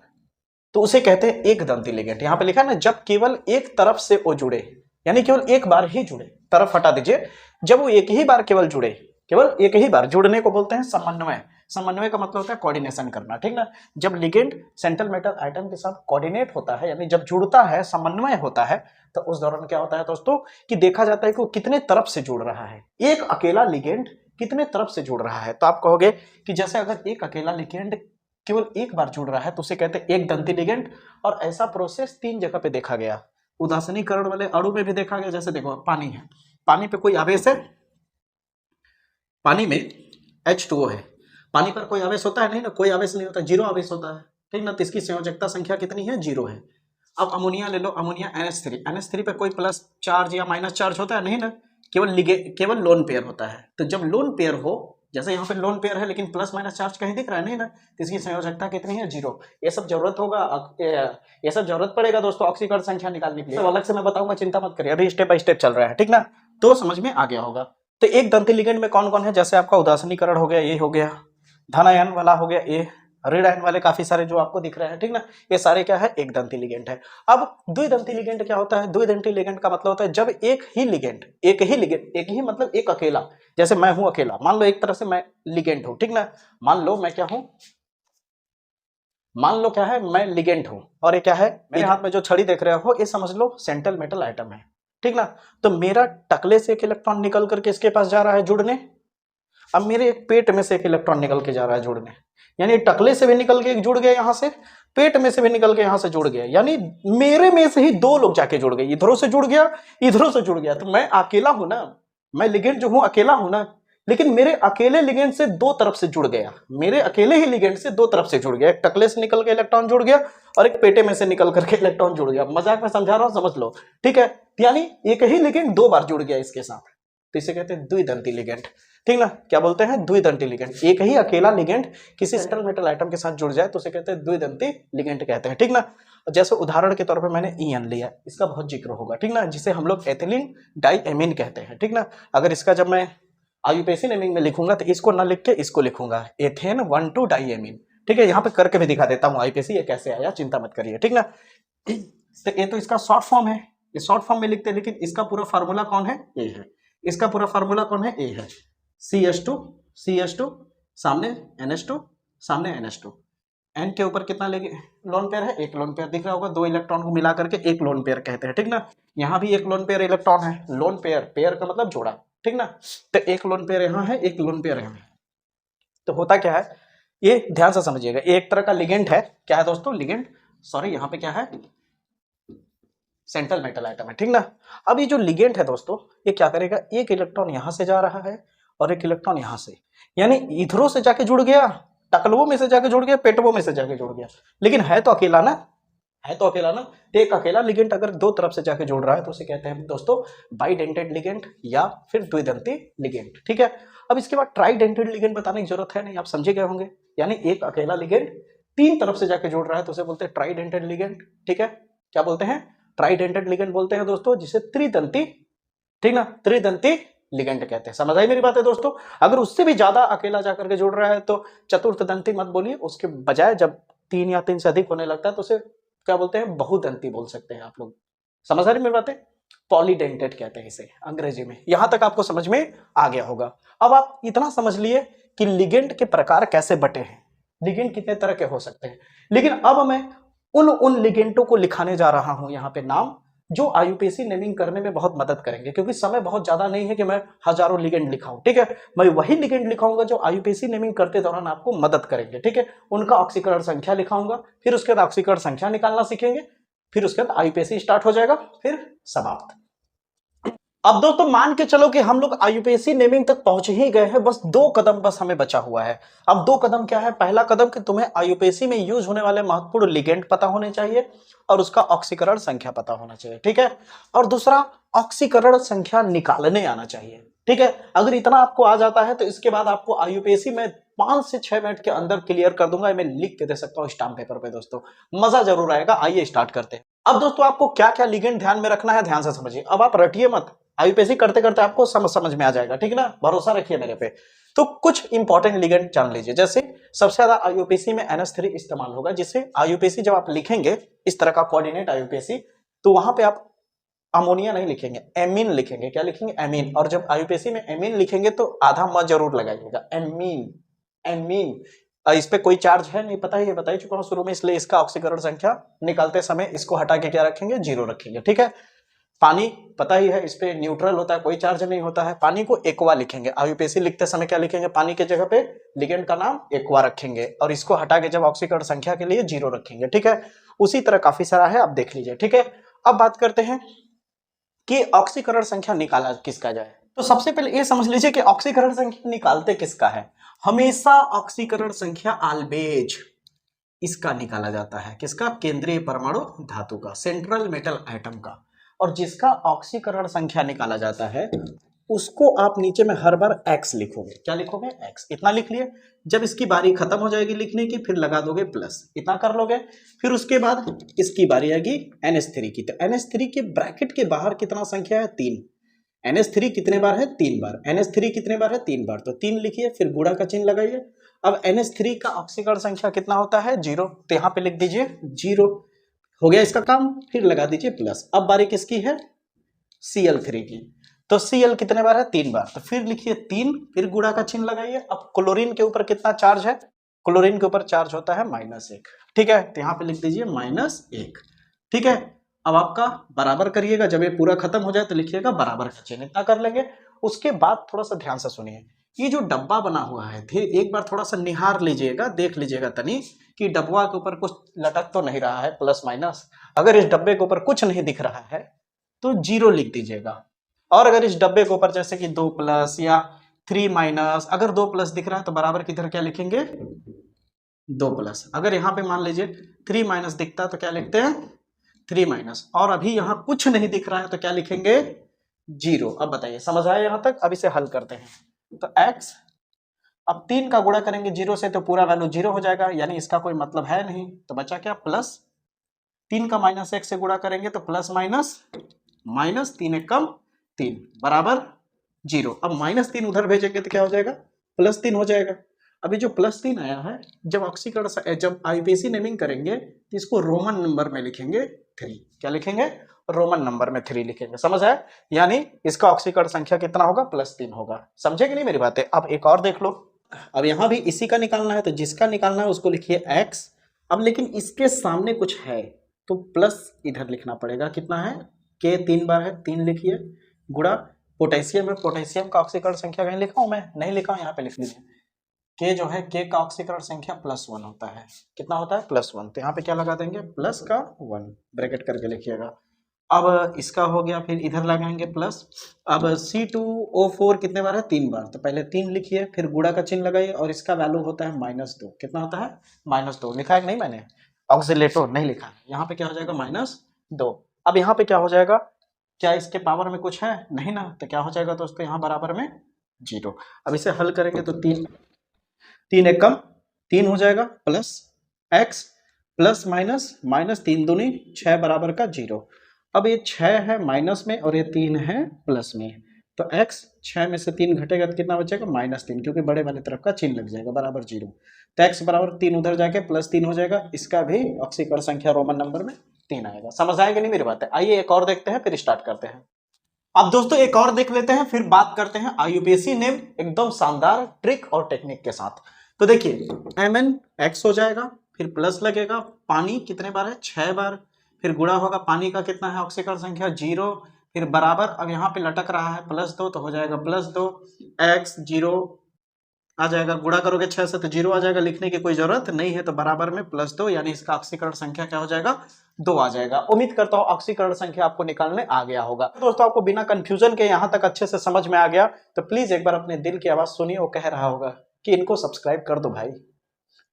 तो उसे कहते हैं एक दंती लिगेंड। यहां पे लिखा है ना, जब केवल एक तरफ से वो जुड़े, यानी केवल एक बार ही जुड़े, तरफ हटा दीजिए, जब वो एक ही बार केवल जुड़े, केवल एक ही बार जुड़ने को बोलते हैं समन्वय। समन्वय का मतलब होता है कोऑर्डिनेशन करना, ठीक ना। जब लिगेंड सेंट्रल मेटल आइटम के साथ कोऑर्डिनेट होता है, यानी जब जुड़ता है, समन्वय होता है, तो उस दौरान क्या होता है दोस्तों कि देखा जाता है कि वो कितने तरफ से जुड़ रहा है। एक अकेला लिगेंड कितने तरफ से जुड़ रहा है, तो आप कहोगे कि जैसे अगर एक अकेला लिगेंड केवल एक बार जुड़ रहा है तो उसे कहते हैं एक दंती लिगेंड। और ऐसा प्रोसेस 3 जगह पे देखा गया, उदासीनीकरण वाले अणु में भी देखा गया। जैसे देखो पानी है, पानी पे कोई आवेश है, पानी में H2O है, पानी पर कोई आवेश होता है? नहीं ना, कोई आवेश नहीं होता, जीरो आवेश होता है, ठीक ना। तो इसकी संयोजकता संख्या कितनी है? 0 है। अब अमोनिया ले लो, अमोनिया NH3, NH3 पे कोई प्लस चार्ज या माइनस चार्ज होता है? नहीं ना, केवल लोन पेयर होता है। तो जब लोन पेयर हो, जैसे यहाँ पे लोन पेयर है लेकिन प्लस माइनस चार्ज कहीं दिख रहा है? नहीं ना, तो इसकी संयोजकता कितनी है? 0। ये सब जरूरत होगा, ये सब जरूरत पड़ेगा दोस्तों ऑक्सीकरण संख्या निकालने के लिए, तो अलग से मैं बताऊंगा, चिंता मत करिए, अभी स्टेप बाय स्टेप चल रहा है, ठीक ना। तो समझ में आ गया होगा। तो एक दंती लिगेंड में कौन कौन है? जैसे आपका उदासीनीकरण हो गया, ये हो गया, धन आयन वाला हो गया, ये ऋण आयन वाले काफी सारे जो आपको दिख रहे हैं, ठीक ना, ये सारे क्या है? एक दंती लिगेंड है। अब द्विदंती लिगेंड क्या होता है? द्विदंती लिगेंड का मतलब होता है जब एक ही लिगेंड, एक ही मतलब एक अकेला, जैसे मैं हूं अकेला, मान लो एक तरह से मैं लिगेंड हूं, ठीक ना। मान लो मैं क्या हूं, मान लो क्या है, मैं लिगेंड हूं, और ये क्या है? मेरे हाथ में जो छड़ी देख रहे हो, ये समझ लो सेंट्रल मेटल आइटम है, ठीक ना। तो मेरा टकले से एक इलेक्ट्रॉन निकल करके इसके पास जा रहा है जुड़ने, अब मेरे एक पेट में से एक इलेक्ट्रॉन निकल के जा रहा है जुड़ने, यानी टकले से भी निकल के जुड़ गया यहां से, पेट में से भी निकल के यहां से जुड़ गया, यानी मेरे में से ही 2 लोग जाके जुड़ गए, इधरों से जुड़ गया, इधरों से जुड़ गया। तो मैं अकेला हूं ना, मैं लिगेंड जो हूं अकेला हूं ना, लेकिन मेरे अकेले लिगेंड से 2 तरफ से जुड़ गया, मेरे अकेले ही लिगेंड से 2 तरफ से जुड़ गया। एक टकले से निकल के इलेक्ट्रॉन जुड़ गया और एक पेटे में से निकल करके इलेक्ट्रॉन जुड़ गया। मजाक में समझा रहा हूं, समझ लो, ठीक है। यानी एक ही लिगेंड 2 बार जुड़ गया इसके साथ, तो इसे कहते हैं द्विदंती लिगेंड, ठीक ना। क्या बोलते हैं? द्विदंती लिगेंड। एक ही अकेला लिगेंड किसी सेंट्रल मेटल आइटम के साथ जुड़ जाए तो उसे कहते हैं द्विदंती लिगेंड कहते हैं, ठीक ना। जैसे उदाहरण के तौर पे मैंने ईएन लिया, इसका बहुत जिक्र होगा, ठीक ना, जिसे हम लोग एथिलीन डाइएमीन कहते हैं, ठीक ना। अगर इसका जब मैं आईयूपीएसी नेमिंग में लिखूंगा तो इसको ना लिख के इसको लिखूंगा एथेन 1,2 डाइएमीन, ठीक है। यहाँ पे करके भी दिखा देता हूँ आईयूपीएसी ये कैसे आया, चिंता मत करिए, ठीक ना। तो ये तो इसका शॉर्ट फॉर्म है, ये शॉर्ट फॉर्म में लिखते हैं, लेकिन इसका पूरा फार्मूला कौन है? ए है। इसका पूरा फार्मूला कौन है? ए है। CH2 सामने NH2, सामने NH2, N के ऊपर कितना लेंगे? लोन पेयर है, एक लोन पेयर दिख रहा होगा, 2 इलेक्ट्रॉन को मिला करके एक लोन पेयर कहते हैं, ठीक ना। यहाँ भी एक लोन पेयर इलेक्ट्रॉन है, लोन पेयर, पेयर का मतलब जोड़ा, ठीक ना। तो एक लोन पेयर यहाँ है, एक लोन पेयर यहाँ है। तो होता क्या है, ये ध्यान से समझिएगा, एक तरह का लिगेंड है। क्या है दोस्तों? लिगेंड, सॉरी यहाँ पे क्या है? सेंट्रल मेटल आइटम है, ठीक ना। अब ये जो लिगेंड है दोस्तों, ये क्या करेगा? एक इलेक्ट्रॉन यहां से जा रहा है और एक इलेक्ट्रॉन यहां से, यानी इधरों से जाके जुड़ गया, टकलवों में से जाके जुड़ गया, पेटवों में से जाके जुड़ गया, लेकिन है तो अकेला ना, है तो अकेला ना। तो एक अकेला लिगेंड अगर 2 तरफ से जाके जुड़ रहा है तो उसे कहते हैं दोस्तों बाइडेंटेड लिगेंड या फिर द्विदंती लिगेंड, ठीक है। अब इसके बाद ट्राइडेंटेड लिगेंड बताने की जरूरत है नहीं, आप समझे गए होंगे, यानी एक अकेला लिगेंड 3 तरफ से जाके जुड़ रहा है तो उसे बोलते हैं ट्राइडेंटेड लिगेंड, ठीक है। क्या बोलते हैं? ट्राइडेंटेड लिगेंड बोलते हैं दोस्तों, जिसे त्रिदंती, ठीक ना, त्रिदंती लिगेंड कहते हैं। समझ आई मेरी बात है दोस्तों? अगर उससे भी ज्यादा अकेला जाकर के जुड़ रहा है तो चतुर्थ दंती मत बोलिए, उसके बजाय जब 3 या 3 से अधिक होने लगता है तो उसे क्या बोलते हैं? बहुदंती बोल सकते हैं आप लोग। समझ आ रही मेरी बातें? पॉलीडेंटेड कहते हैं इसे अंग्रेजी में। यहां तक आपको समझ में आ गया होगा। अब आप इतना समझ लिए कि लिगेंड के प्रकार कैसे बटे हैं, लिगेंड कितने तरह के हो सकते हैं। लेकिन अब मैं उन लिगेंडों को लिखाने जा रहा हूं यहाँ पे नाम, जो आईयूपीएसी नेमिंग करने में बहुत मदद करेंगे, क्योंकि समय बहुत ज्यादा नहीं है कि मैं हजारों लिगेंड लिखाऊं, ठीक है। मैं वही लिगेंड लिखाऊंगा जो आईयूपीएसी नेमिंग करते दौरान आपको मदद करेंगे, ठीक है। उनका ऑक्सीकरण संख्या लिखाऊंगा, फिर उसके बाद ऑक्सीकरण संख्या निकालना सीखेंगे, फिर उसके बाद आईयूपीएसी स्टार्ट हो जाएगा, फिर समाप्त। अब दोस्तों मान के चलो कि हम लोग आईयूपीएसी नेमिंग तक पहुंच ही गए हैं, बस 2 कदम बस हमें बचा हुआ है। अब 2 कदम क्या है? पहला कदम कि तुम्हें आईयूपीएसी में यूज होने वाले महत्वपूर्ण लिगेंड पता होने चाहिए और उसका ऑक्सीकरण संख्या पता होना चाहिए, ठीक है। और दूसरा, ऑक्सीकरण संख्या निकालने आना चाहिए, ठीक है। अगर इतना आपको आ जाता है तो इसके बाद आपको आईयूपीएसी में 5 से 6 मिनट के अंदर क्लियर कर दूंगा। मैं लिख के दे सकता हूँ स्टाम्प पेपर पे दोस्तों, मजा जरूर आएगा। आइए स्टार्ट करते हैं। अब दोस्तों आपको क्या क्या लिगेंड ध्यान में रखना है, ध्यान से समझिए। अब आप रटिए मत, आईयूपीएसी करते करते आपको समझ में आ जाएगा, ठीक है ना, भरोसा रखिए मेरे पे। तो कुछ इंपॉर्टेंट लिगेंड जान लीजिए। जैसे सबसे ज्यादा आईयूपीएसी में NH3 इस्तेमाल होगा, जिससे आईयूपीएसी जब आप लिखेंगे इस तरह का कोऑर्डिनेट आईयूपीएसी, तो वहां पे आप अमोनिया नहीं लिखेंगे, एमीन लिखेंगे। क्या लिखेंगे? एमीन। और जब आईयूपीएसी में एमीन लिखेंगे तो आधा म जरूर लगाइएगा, एमीन, एमीन। इस पे कोई चार्ज है नहीं, पता ही है, बता ही चुका हूं शुरू में, इसलिए इसका ऑक्सीकरण संख्या निकालते समय इसको हटा के क्या रखेंगे? 0 रखेंगे, ठीक है। पानी पता ही है, इस पे न्यूट्रल होता है, कोई चार्ज नहीं होता है। पानी को एक्वा लिखेंगे, आईयूपीएसी लिखते समय क्या लिखेंगे? पानी के जगह पे लिगेंड का नाम एक्वा रखेंगे, और इसको हटा के जब ऑक्सीकरण संख्या के लिए 0 रखेंगे, ठीक है। उसी तरह काफी सारा है, आप देख लीजिए, ठीक है। अब बात करते हैं कि ऑक्सीकरण संख्या निकाला किसका जाए। तो सबसे पहले ये समझ लीजिए कि ऑक्सीकरण संख्या निकालते किसका है। हमेशा ऑक्सीकरण संख्या आल्वेज इसका निकाला जाता है, किसका? केंद्रीय परमाणु धातु का, सेंट्रल मेटल एटम का। और जिसका ऑक्सीकरण संख्या निकाला जाता है उसको आप नीचे में हर बार x लिखोगे। क्या लिखोगे? x। इतना लिख लिए। जब इसकी बारी खत्म हो जाएगी लिखने की, फिर लगा दोगे प्लस, इतना कर लोगे। फिर उसके बाद इसकी बारी आएगी NH3 की, तो NH3 के ब्रैकेट के बाहर कितना संख्या है? 3। NH3 कितने बार है? 3 बार। NH3 कितने बार है? 3 बार, तो 3 लिखिए, फिर गुणा का चिन्ह लगाइए। अब NH3 का ऑक्सीकरण संख्या कितना होता है? 0, तो यहाँ पे लिख दीजिए 0। हो गया इसका काम, फिर लगा दीजिए प्लस। अब बारी किसकी है? Cl3 की, तो Cl कितने बार है? 3 बार, तो फिर लिखिए 3, फिर गुणा का चिन्ह लगाइए। अब क्लोरीन के ऊपर कितना चार्ज है? क्लोरीन के ऊपर चार्ज होता है -1, ठीक है, तो यहाँ पे लिख दीजिए -1, ठीक है। अब आपका बराबर करिएगा, जब ये पूरा खत्म हो जाए तो लिखिएगा बराबर का चिन्ह, इतना कर लेंगे। उसके बाद थोड़ा सा ध्यान से सुनिए, ये जो डब्बा बना हुआ है, एक बार थोड़ा सा निहार लीजिएगा, देख लीजिएगा तनी कि डब्बा के ऊपर कुछ लटक तो नहीं रहा है, प्लस माइनस। अगर इस डब्बे के ऊपर कुछ नहीं दिख रहा है तो 0 लिख दीजिएगा। और अगर इस डब्बे के ऊपर जैसे कि 2 प्लस या 3 माइनस, अगर 2 प्लस दिख रहा है तो बराबर की तरह क्या लिखेंगे? 2 प्लस। अगर यहाँ पे मान लीजिए 3 माइनस दिखता है तो क्या लिखते हैं? 3 माइनस। और अभी यहाँ कुछ नहीं दिख रहा है तो क्या लिखेंगे? 0। अब बताइए, समझ आया यहाँ तक? अब इसे हल करते हैं। तो x, अब 3 का गुणा करेंगे 0 से तो पूरा वैल्यू 0 हो जाएगा, यानी इसका कोई मतलब है नहीं, तो बचा क्या? प्लस। 3 का -1 से गुणा करेंगे तो प्लस माइनस, -3 एक कम 3 बराबर 0। अब -3 उधर भेजेंगे तो क्या हो जाएगा? +3 हो जाएगा। अभी जो +3 आया है, जब ऑक्सीकरण, जब आईयूपीएसी नेमिंग करेंगे तो इसको रोमन नंबर में लिखेंगे 3। क्या लिखेंगे? रोमन नंबर में 3 लिखेंगे, समझ आया? यानी इसका ऑक्सीकरण संख्या कितना होगा? +3 होगा। समझे कि नहीं मेरी बातें? अब एक और देख लो। अब यहाँ भी इसी का निकालना है, तो जिसका निकालना है उसको लिखिए x। अब लेकिन इसके सामने कुछ है तो प्लस इधर लिखना पड़ेगा। कितना है? K 3 बार है, 3 लिखिए। गुणा पोटेशियम है, पोटेशियम का ऑक्सीकरण संख्या कहीं लिखा हूं? मैं नहीं लिखा हूं, यहाँ पे लिख लीजिए। K जो है, K का ऑक्सीकरण संख्या +1 होता है। कितना होता है? +1, तो यहाँ पे क्या लगा देंगे? प्लस का 1 ब्रैकेट करके लिखिएगा। अब इसका हो गया, फिर इधर लगाएंगे प्लस। अब C2O4 कितने बार है? 3 बार, तो पहले 3 लिखिए, फिर गुणा का चिन्ह लगाइए, और इसका वैल्यू होता है -2। कितना होता है? -2 लिखा है कि नहीं? मैंने ऑक्सीलेटर नहीं लिखा, यहाँ पे क्या हो जाएगा? -2। अब यहाँ पे क्या हो जाएगा? क्या इसके पावर में कुछ है? नहीं ना, तो क्या हो जाएगा दोस्तों? यहाँ बराबर में 0। अब इसे हल करेंगे तो 3 एक कम 3 हो जाएगा, प्लस x प्लस माइनस -3 दूनी 6 बराबर का 0। अब ये 6 है माइनस में और ये 3 है प्लस में, तो x 6 में से 3 घटेगा तो कितना बचेगा? -3, क्योंकि बड़े वाले तरफ का चिन्ह लग जाएगा, बराबर 0। तो x बराबर 3 उधर जाके +3 हो जाएगा। इसका भी ऑक्सीकरण संख्या रोमन नंबर में 3 आएगा। समझ आएगा नहीं मेरी बात है? आइए एक और देखते हैं, फिर स्टार्ट करते हैं। अब दोस्तों एक और देख लेते हैं, फिर बात करते हैं आईयूपीएसी नेम एकदम शानदार ट्रिक और टेक्निक के साथ। तो देखिए, MnX हो जाएगा, फिर प्लस लगेगा, पानी कितने बार है? 6 बार, फिर गुणा होगा, पानी का कितना है ऑक्सीकरण संख्या? 0, फिर बराबर, अब यहाँ पे लटक रहा है +2 तो हो जाएगा +2, x 0 आ जाएगा, गुणा करोगे 6 से तो 0 आ जाएगा, लिखने की कोई जरूरत नहीं है, तो बराबर में +2, यानी इसका ऑक्सीकरण संख्या क्या हो जाएगा? 2 आ जाएगा। उम्मीद करता हूं ऑक्सीकरण संख्या आपको निकालने आ गया होगा। दोस्तों आपको बिना कंफ्यूजन के यहां तक अच्छे से समझ में आ गया, तो प्लीज एक बार अपने दिल की आवाज सुनिए, वो कह रहा होगा कि इनको सब्सक्राइब कर दो भाई,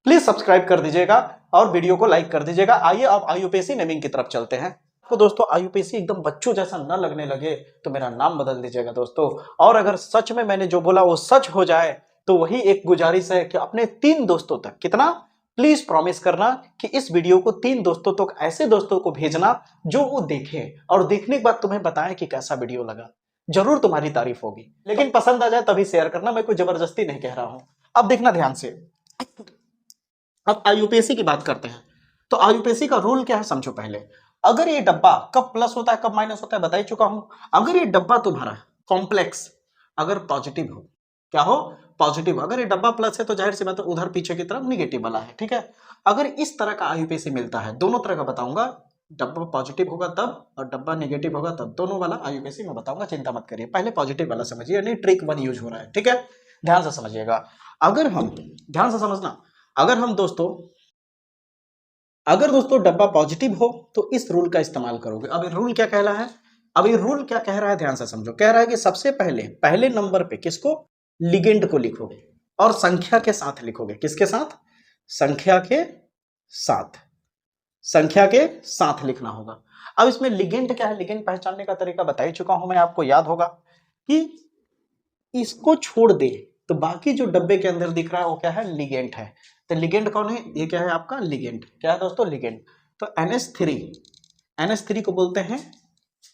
प्लीज सब्सक्राइब कर दीजिएगा और वीडियो को लाइक कर दीजिएगा। आइए अब आईयूपीएसी नेमिंग की तरफ चलते हैं। तो दोस्तों आईयूपीएसी एकदम बच्चों जैसा न लगने लगे तो मेरा नाम बदल दीजिएगा दोस्तों, और अगर सच में मैंने जो बोला वो सच हो जाए तो वही एक गुजारिश है कि अपने 3 दोस्तों तक, कितना प्लीज प्रॉमिस करना कि इस वीडियो को 3 दोस्तों तक, ऐसे दोस्तों को भेजना जो वो देखें और देखने के बाद तुम्हें बताएं कि कैसा वीडियो लगा। जरूर तुम्हारी तारीफ होगी, लेकिन पसंद आ जाए तभी शेयर करना, मैं कोई जबरदस्ती नहीं कह रहा हूं। अब देखना ध्यान से, अब आईयूपीएसी की बात करते हैं। तो आईयूपीएसी का रूल क्या है समझो पहले। अगर ये डब्बा कब प्लस होता है कब माइनस होता है बता ही चुका हूं। अगर ये डब्बा तुम्हारा कॉम्प्लेक्स अगर पॉजिटिव हो, क्या हो, पॉजिटिव। अगर ये डब्बा प्लस है तो जाहिर सी बात है उधर पीछे की तरफ निगेटिव वाला है, ठीक है। अगर इस तरह का आईयूपीएसी मिलता है, दोनों तरह का बताऊंगा, डब्बा पॉजिटिव होगा तब और डब्बा नेगेटिव होगा तब, दोनों वाला आईयूपीएसी मैं बताऊंगा, चिंता मत करिए। पहले पॉजिटिव वाला समझिए, यानी ट्रिक 1 यूज हो रहा है, ठीक है, ध्यान से समझिएगा। अगर हम, ध्यान से समझना, अगर हम दोस्तों, अगर दोस्तों डब्बा पॉजिटिव हो तो इस रूल का इस्तेमाल करोगे। अब ये रूल क्या कह रहा है, अब ये रूल क्या कह रहा है, ध्यान से समझो। कह रहा है कि सबसे पहले पहले नंबर पे किसको, लिगेंड को लिखोगे और संख्या के साथ लिखोगे। किसके साथ, संख्या के साथ, संख्या के साथ लिखना होगा। अब इसमें लिगेंड क्या है, लिगेंड पहचानने का तरीका बता ही चुका हूं मैं आपको, याद होगा कि इसको छोड़ दे तो बाकी जो डब्बे के अंदर दिख रहा है वो क्या है, लिगेंड है। तो लिगेंड कौन है, ये क्या है आपका लिगेंड, क्या है दोस्तों, लिगेंड। तो NH3, NH3 को बोलते हैं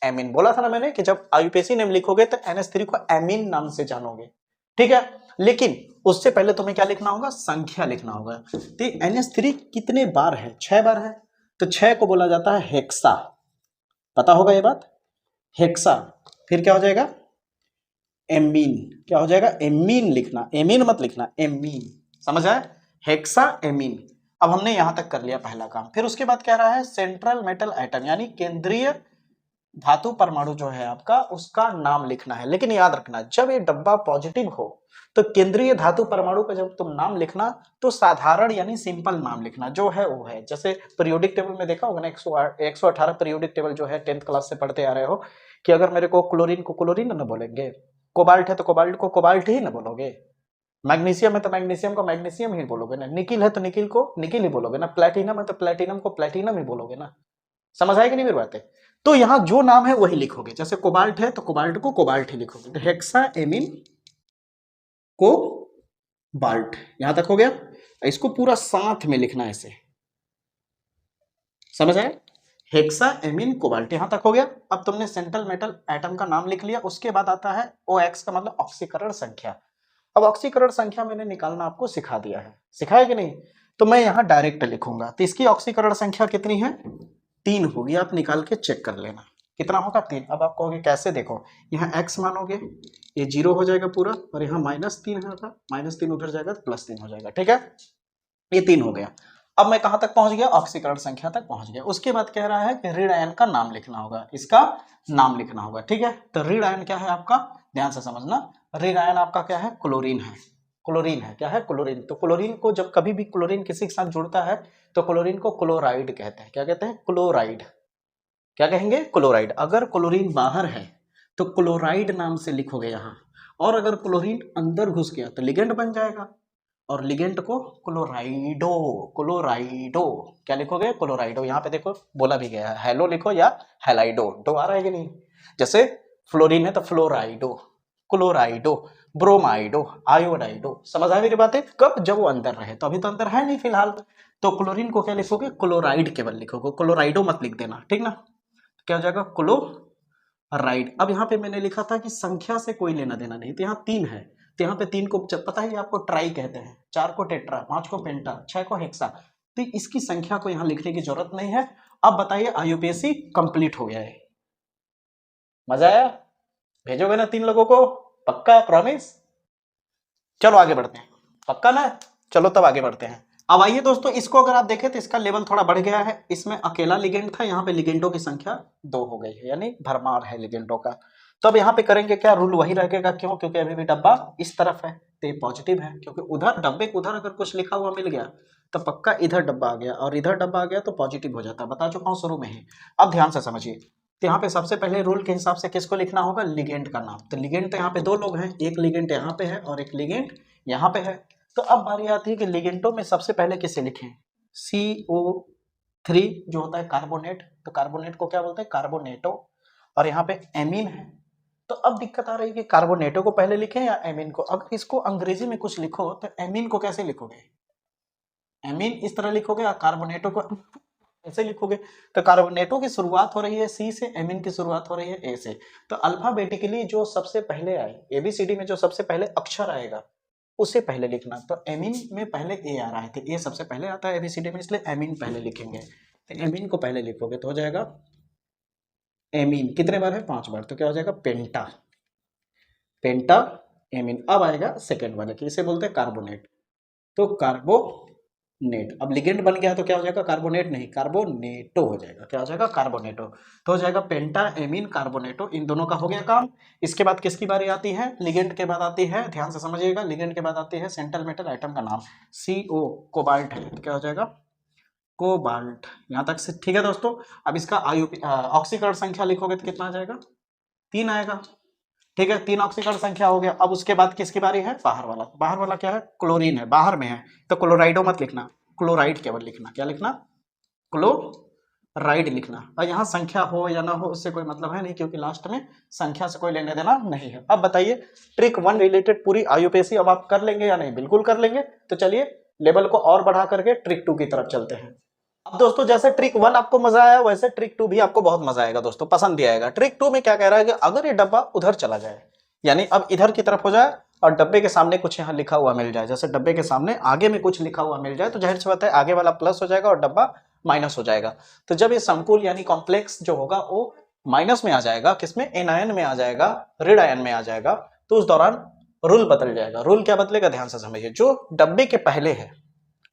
एमीन। बोला था ना मैंने कि जब आईयूपीएसी नेम लिखोगे तो NH3 को एमीन नाम से जानोगे, ठीक है। लेकिन उससे पहले तुम्हें क्या लिखना होगा, संख्या लिखना होगा। तो NH3 कितने बार है, 6 बार है, तो 6 को बोला जाता है हेक्सा, पता होगा ये बात, हेक्सा। फिर क्या हो जाएगा, एमीन, क्या हो जाएगा, एमीन लिखना, एमीन मत लिखना, एमीन, समझ आया, हेक्सा एमीन। अब हमने यहां तक कर लिया पहला काम। फिर उसके बाद कह रहा है सेंट्रल मेटल एटम, यानी केंद्रीय धातु परमाणु जो है आपका, उसका नाम लिखना है। लेकिन याद रखना, जब ये डब्बा पॉजिटिव हो तो केंद्रीय धातु परमाणु का जब तुम नाम लिखना तो साधारण यानी सिंपल नाम लिखना, जो है वो है। जैसे पीरियोडिक टेबल में देखा होगा ना, 118 पीरियोडिक टेबल जो है 10th क्लास से पढ़ते आ रहे हो, कि अगर मेरे को क्लोरीन को क्लोरीन ना बोलेंगे, कोबाल्ट है तो कोबाल्ट को कोबाल्ट ही ना बोलोगे, मैग्नीशियम है तो मैग्नीशियम को मैग्नीशियम ही बोलोगे ना, निकिल है तो निकिल को निकिल ही बोलोगे ना, प्लेटिनम है तो प्लेटिनम को प्लेटिनम ही बोलोगे ना। समझ आएगी नहीं मेरी बातें। तो यहां जो नाम है वही लिखोगे, जैसे कोबाल्ट है तो कोबाल्ट को कोबाल्ट ही लिखोगे, तो हेक्सा एमीन को बाल्ट, यहां तक हो गया। इसको पूरा साथ में लिखना है ऐसे, समझ आए, हेक्सा एमीन कोबाल्ट, यहां तक हो गया। अब तुमने सेंट्रल मेटल एटम का नाम लिख लिया, उसके बाद आता है OX का मतलब ऑक्सीकरण संख्या। अब ऑक्सीकरण संख्या मैंने निकालना आपको सिखा दिया है, सिखाया कि नहीं, तो मैं यहां डायरेक्ट लिखूंगा। तो इसकी ऑक्सीकरण संख्या कितनी है, 3 होगी, आप निकाल के चेक कर लेना कितना होगा, 3। अब आप कहोगे कैसे, देखो यहाँ x मानोगे, ये 0 हो जाएगा पूरा, और यहाँ -3 है, -3 उधर जाएगा तो +3 हो जाएगा, ठीक है, ये 3 हो गया। अब मैं कहां तक पहुंच गया, ऑक्सीकरण संख्या तक पहुंच गया। उसके बाद कह रहा है कि ऋण आयन का नाम लिखना होगा, इसका नाम लिखना होगा, ठीक है। तो ऋण आयन क्या है आपका, ध्यान से समझना, ऋण आयन आपका क्या है, क्लोरीन है, क्लोरीन है, क्या है, क्लोरीन। तो क्लोरीन को जब कभी भी क्लोरीन किसी के साथ जुड़ता है तो क्लोरीन को क्लोराइड कहते हैं, क्या कहते हैं, क्लोराइड, क्या कहेंगे, क्लोराइड। अगर क्लोरीन बाहर है तो क्लोराइड नाम से लिखोगे यहां, और अगर क्लोरीन अंदर घुस गया तो लिगेंड बन जाएगा, और लिगेंड को क्लोराइडो, क्लोराइडो क्या लिखोगे, क्लोराइडो। यहाँ पे देखो बोला भी गया है, हेलो लिखो या हेलाइडो, डो आ रहा है कि नहीं। जैसे फ्लोरीन है तो फ्लोराइडो, क्लोराइडो, ब्रोमाइडो, आयोडाइडो, समझ आ मेरी बातें। कब, जब वो अंदर रहे, तो अभी तो अंदर है नहीं फिलहाल। तो क्लोरीन को क्या लिखोगे, क्लोराइड केवल लिखोगे, क्लोराइडो मत लिख देना, ठीक ना। तो क्या हो जाएगा, क्लोराइड। अब यहाँ पे मैंने लिखा था कि संख्या से कोई लेना देना नहीं, तो यहाँ 3 है, तो यहाँ पे 3 को पता है आपको ट्राई कहते हैं, 4 को टेट्रा, 5 को पेंटा, 6 को हेक्सा, तो इसकी संख्या को यहाँ लिखने की जरूरत नहीं है। अब बताइए आईयूपीएसी कंप्लीट हो गया है, मजा आया, भेजोगे ना 3 लोगों को, पक्का, प्रॉमिस। चलो आगे बढ़ते हैं, पक्का ना, चलो तब आगे बढ़ते हैं। अब आइए दोस्तों, इसको अगर आप देखें तो इसका लेवल थोड़ा बढ़ गया है, इसमें अकेला लिगेंड था, यहाँ पे लिगेंडों की संख्या 2 हो गई है, यानी भरमार है लिगेंडों का। तो अब यहाँ पे करेंगे क्या, रूल वही रहेगा, क्यों, क्योंकि अभी भी डब्बा इस तरफ है तो ये पॉजिटिव है, क्योंकि उधर डब्बे के उधर अगर कुछ लिखा हुआ मिल गया तो पक्का इधर डब्बा आ गया, और इधर डब्बा आ गया तो पॉजिटिव हो जाता, बता चुका हूँ शुरू में ही। अब ध्यान से समझिए, तो यहाँ पे सबसे पहले रूल के हिसाब से किसको लिखना होगा, लिगेंड का नाम। तो लिगेंड तो यहाँ पे 2 लोग हैं, एक लिगेंड यहाँ पे है और एक लिगेंड यहाँ पे है। तो अब बारी आती है कि लिगेंडों में सबसे पहले किसे लिखें, CO3 जो होता है कार्बोनेट, तो कार्बोनेट को क्या बोलते हैं, कार्बोनेटो, और यहाँ पे एमीन है। तो अब दिक्कत आ रही है कि कार्बोनेटो को पहले लिखें या एमीन को। अगर इसको अंग्रेजी में कुछ लिखो तो एमीन को कैसे लिखोगे, एमीन इस तरह लिखोगे, और कार्बोनेटो को ऐसे लिखोगे। तो कार्बोनेटों की शुरुआत हो रही है सी से, एमीन की शुरुआत हो रही है ए से। तो अल्फाबेटिकली जो सबसे पहले आए, एबीसीडी में जो सबसे पहले अक्षर आएगा उसे पहले लिखना। तो एमीन में पहले ए आ रहा है, तो ए सबसे पहले आता है एबीसीडी में, इसलिए एमीन पहले लिखेंगे। तो एमीन को पहले लिखोगे तो हो जाएगा एमीन। कितने बार है? 5 बार। तो क्या हो जाएगा? पेंटा, पेंटा एमीन। अब आएगा सेकेंड वाले की, इसे बोलते हैं कार्बोनेट। तो कार्बोनेट, अब लिगेंड बन गया तो क्या हो जाएगा? कार्बोनेट नहीं, कार्बोनेटो हो जाएगा। क्या हो जाएगा? कार्बोनेटो। तो हो जाएगा पेंटा एमीन कार्बोनेटो। इन दोनों का हो गया काम। इसके बाद किसकी बारी आती है? लिगेंड के बाद आती है, ध्यान से समझिएगा, लिगेंड के बाद आती है सेंट्रल मेटल आइटम का नाम CO, कोबाल्ट है। तो क्या हो जाएगा? कोबाल्ट। यहां तक से ठीक है दोस्तों। अब इसका ऑक्सीकरण संख्या लिखोगे तो कितना आ जाएगा? 3 आएगा। ठीक है, 3 ऑक्सीकरण संख्या हो गया। अब उसके बाद किसकी बारी है? बाहर वाला। बाहर वाला क्या है? क्लोरीन है, बाहर में है। तो क्लोराइडो मत लिखना, क्लोराइड केवल लिखना। क्या लिखना? क्लोराइड लिखना। और यहाँ संख्या हो या ना हो उससे कोई मतलब है नहीं, क्योंकि लास्ट में संख्या से कोई लेने देना नहीं है। अब बताइए ट्रिक 1 रिलेटेड पूरी आईयूपीएसी अब आप कर लेंगे या नहीं? बिल्कुल कर लेंगे। तो चलिए लेवल को और बढ़ा करके ट्रिक 2 की तरफ चलते हैं। अब दोस्तों जैसे ट्रिक 1 आपको मजा आया, वैसे ट्रिक 2 भी आपको बहुत मजा आएगा दोस्तों, पसंद भी आएगा। ट्रिक 2 में क्या कह रहा है कि अगर ये डब्बा उधर चला जाए, यानी अब इधर की तरफ हो जाए और डब्बे के सामने कुछ यहाँ लिखा हुआ मिल जाए, जैसे डब्बे के सामने आगे में कुछ लिखा हुआ मिल जाए, तो जाहिर सी बात है आगे वाला प्लस हो जाएगा और डब्बा माइनस हो जाएगा। तो जब ये संकुल यानी कॉम्प्लेक्स जो होगा वो माइनस में आ जाएगा, किसमें? एनायन में आ जाएगा, ऋण आयन में आ जाएगा, तो उस दौरान रूल बदल जाएगा। रूल क्या बदलेगा? ध्यान से समझिए। जो डब्बे के पहले है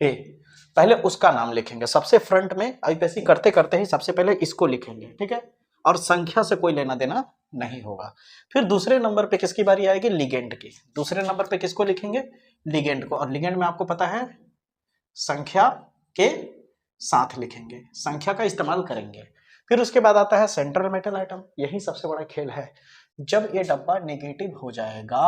ए, पहले उसका नाम लिखेंगे सबसे फ्रंट में। आईपीएससी करते करते ही सबसे पहले इसको लिखेंगे, ठीक है, और संख्या से कोई लेना देना नहीं होगा। फिर दूसरे नंबर पे किसकी बारी आएगी? लिगेंड की। दूसरे नंबर पे किसको लिखेंगे? लिगेंड को। और लिगेंड में आपको पता है संख्या के साथ लिखेंगे, संख्या का इस्तेमाल करेंगे। फिर उसके बाद आता है सेंट्रल मेटल आइटम। यही सबसे बड़ा खेल है। जब ये डब्बा नेगेटिव हो जाएगा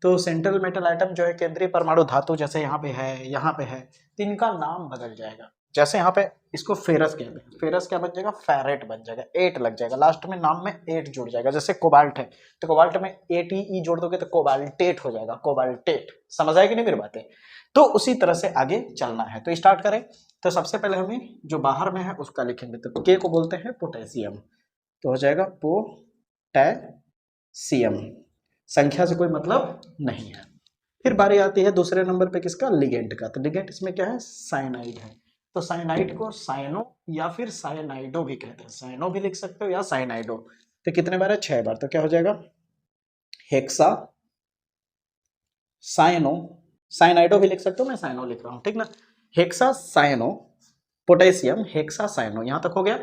तो सेंट्रल मेटल आइटम जो है केंद्रीय परमाणु धातु, जैसे यहाँ पे है, यहाँ पे है, तो इनका नाम बदल जाएगा। जैसे यहाँ पे इसको फेरस कहते हैं, फेरस क्या बन जाएगा? फेरेट बन जाएगा, 8 लग जाएगा लास्ट में, नाम में 8 जुड़ जाएगा। जैसे कोबाल्ट है तो कोबाल्ट में ATE जोड़ दोगे तो कोबाल्टेट हो जाएगा, कोबाल्टेट। समझ आएगी नहीं मेरी बातें? तो उसी तरह से आगे चलना है। तो स्टार्ट करें। तो सबसे पहले हमें जो बाहर में है उसका लिखेंगे। तो के को बोलते हैं पोटेशियम, तो हो जाएगा पोटेशियम। संख्या से कोई मतलब नहीं है। फिर बारी आती है दूसरे नंबर पे किसका? लिगेंड का। तो लिगेंड इसमें क्या है? साइनाइड है। तो साइनाइड को साइनो या फिर साइनाइडो भी कहते हैं। साइनो भी लिख सकते हो या साइनाइडो। तो कितने बार है? 6 बार। तो क्या हो जाएगा? हेक्सा साइनो, साइनाइडो भी लिख सकते हो, मैं साइनो लिख रहा हूं, ठीक ना। Hexa cyano potassium, hexa cyano. यहां तक हो गया,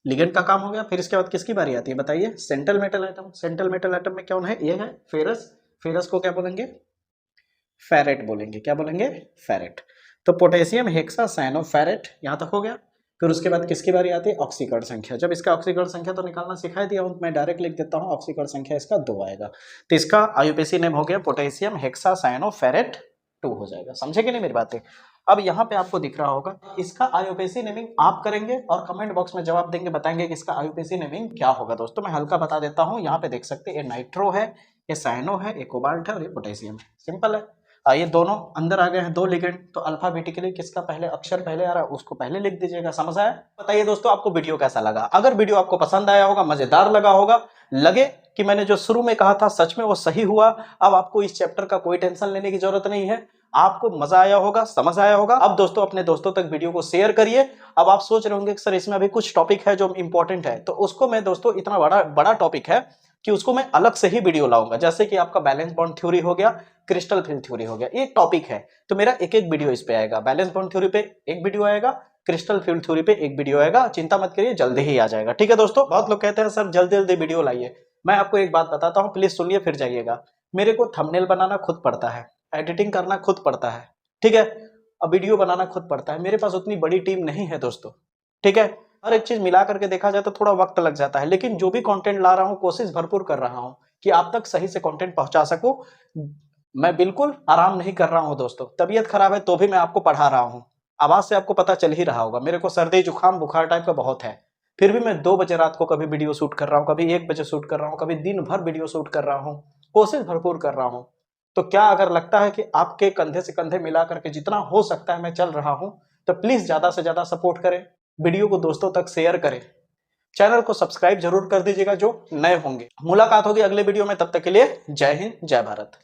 लिगेंड का काम हो गया। फिर इसके बाद किसकी बारी आती है बताइए? Central metal atom. Central metal atom में कौन है? ये है फेरस। फेरस को क्या बोलेंगे? फेरेट बोलेंगे। क्या बोलेंगे? फेरेट। तो पोटेशियम हेक्सा साइनो फेरेट, यहां तक हो गया। फिर उसके बाद किसकी बारी आती है? ऑक्सीकरण संख्या। जब इसका ऑक्सीकरण संख्या तो निकालना सिखा दिया हूं, मैं डायरेक्ट लिख देता हूं, ऑक्सीकरण संख्या इसका 2 आएगा। तो इसका आईयूपीएसी नेम हो गया पोटेशियम हेक्सा साइनो फेरेट 2 हो जाएगा। समझे कि नहीं मेरी बातें? अब यहाँ पे आपको दिख रहा होगा, इसका आईयूपीएसी नेमिंग आप करेंगे और कमेंट बॉक्स में जवाब देंगे, बताएंगे कि इसका आईयूपीएसी नेमिंग क्या होगा। दोस्तों मैं हल्का बता देता हूँ, यहाँ पे देख सकते हैं ये नाइट्रो है, ये साइनो है, ये कोबाल्ट है और ये पोटेशियम है। सिंपल है। ये दोनों अंदर आ गए हैं, 2 लिगेंड। तो अल्फाबेटिकली किसका पहले अक्षर पहले आ रहा है उसको पहले लिख दीजिएगा। समझ आया? बताइए दोस्तों आपको वीडियो कैसा लगा? अगर वीडियो आपको पसंद आया होगा, मजेदार लगा होगा, लगे कि मैंने जो शुरू में कहा था सच में वो सही हुआ, अब आपको इस चैप्टर का कोई टेंशन लेने की जरूरत नहीं है, आपको मजा आया होगा, समझ आया होगा, अब दोस्तों अपने दोस्तों तक वीडियो को शेयर करिए। अब आप सोच रहे होंगे कि सर इसमें अभी कुछ टॉपिक है जो इंपॉर्टेंट है, तो उसको मैं दोस्तों, इतना बड़ा टॉपिक है कि उसको मैं अलग से ही वीडियो लाऊंगा। जैसे कि आपका बैलेंस बॉन्ड थ्योरी हो गया, क्रिस्टल फील्ड थ्योरी हो गया, ये टॉपिक है, तो मेरा एक एक वीडियो इस पे आएगा। बैलेंस बॉन्ड थ्योरी पे एक वीडियो आएगा, क्रिस्टल फील्ड थ्योरी पे एक वीडियो आएगा। चिंता मत करिए, जल्दी ही आ जाएगा। ठीक है दोस्तों, बहुत लोग कहते हैं सर जल्दी जल्दी वीडियो लाइए। मैं आपको एक बात बताता हूँ, प्लीज सुनिए फिर जाइएगा। मेरे को थंबनेल बनाना खुद पड़ता है, एडिटिंग करना खुद पड़ता है, ठीक है, अब वीडियो बनाना खुद पड़ता है। मेरे पास उतनी बड़ी टीम नहीं है दोस्तों, ठीक है। हर एक चीज मिला करके देखा जाए तो थोड़ा वक्त लग जाता है, लेकिन जो भी कंटेंट ला रहा हूं कोशिश भरपूर कर रहा हूं कि आप तक सही से कंटेंट पहुंचा सकूं। मैं बिल्कुल आराम नहीं कर रहा हूं दोस्तों, तबीयत खराब है तो भी मैं आपको पढ़ा रहा हूं। आवाज से आपको पता चल ही रहा होगा, मेरे को सर्दी जुकाम बुखार टाइप का बहुत है, फिर भी मैं 2 बजे रात को कभी वीडियो शूट कर रहा हूँ, कभी 1 बजे शूट कर रहा हूँ, कभी दिन भर वीडियो शूट कर रहा हूँ, कोशिश भरपूर कर रहा हूँ। तो क्या अगर लगता है कि आपके कंधे से कंधे मिला करके जितना हो सकता है मैं चल रहा हूं, तो प्लीज ज्यादा से ज्यादा सपोर्ट करें, वीडियो को दोस्तों तक शेयर करें, चैनल को सब्सक्राइब जरूर कर दीजिएगा जो नए होंगे। मुलाकात होगी अगले वीडियो में, तब तक के लिए जय हिंद जय भारत।